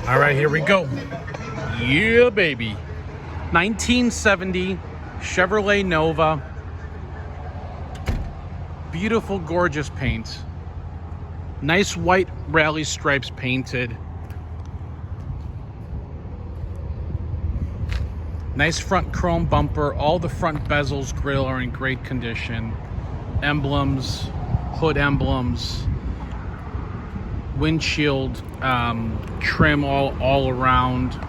All right, here we go. Yeah, baby. 1970 Chevrolet Nova. Beautiful, gorgeous paint. Nice white rally stripes painted. Nice front chrome bumper. All the front bezels, grille are in great condition. Emblems, hood emblems, windshield trim all around.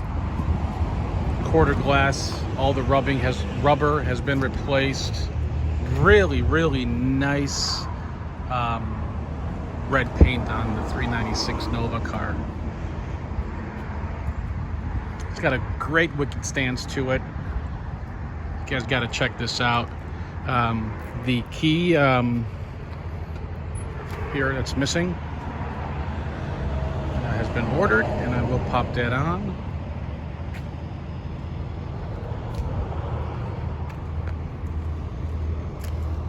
Quarter glass. All the rubber has been replaced. Really, really nice red paint on the 396 Nova car. It's got a great wicket stance to it. You guys got to check this out. The key here that's missing has been ordered, and I will pop that on.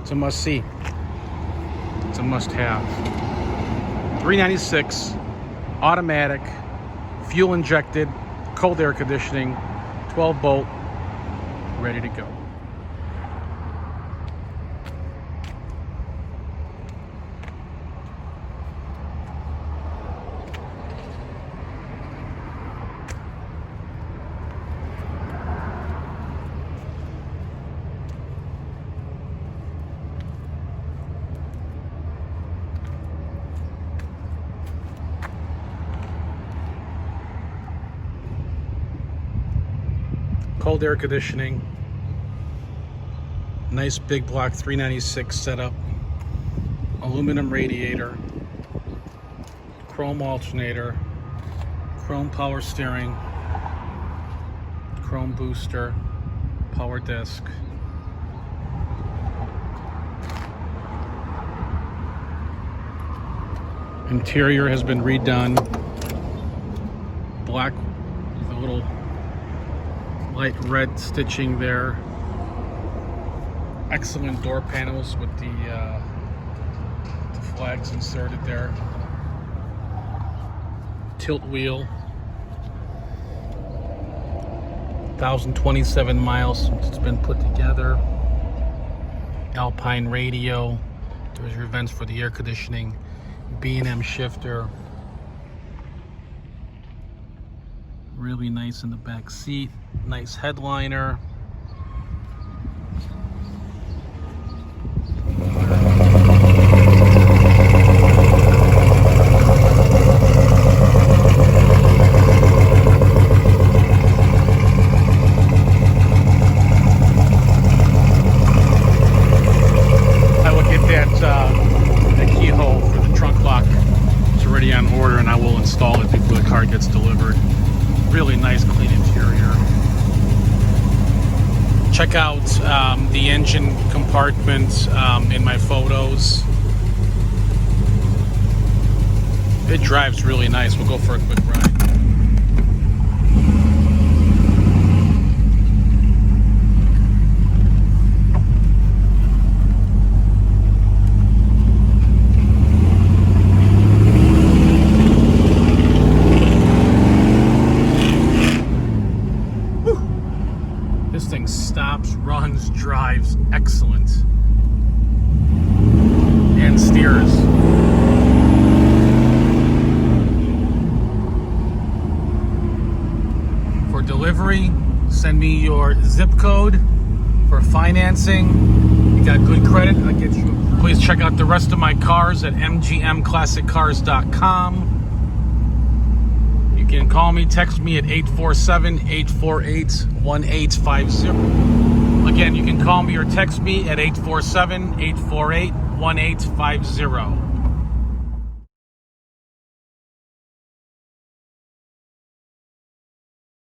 It's a must-see. It's a must-have. 396, automatic, fuel injected, cold air conditioning, 12 bolt, ready to go. Cold air conditioning, nice big block 396 setup, aluminum radiator, chrome alternator, chrome power steering, chrome booster, power disc. Interior has been redone, black with a little light red stitching there. Excellent door panels with the flags inserted there. Tilt wheel. 1,027 miles since it's been put together. Alpine radio. There's your vents for the air conditioning. B&M shifter. Really nice in the back seat. Nice headliner. I will get that the keyhole for the trunk lock. It's already on order, and I will install it before the car gets delivered. Really nice, clean interior. Check out the engine compartment in my photos. It drives really nice. We'll go for a quick ride. This thing stops, runs, drives excellent, and steers. For delivery, send me your zip code. For financing, you got good credit, I'll get you. Please check out the rest of my cars at mgmclassiccars.com. You can call me, text me at 847-848-1850. Again, you can call me or text me at 847-848-1850.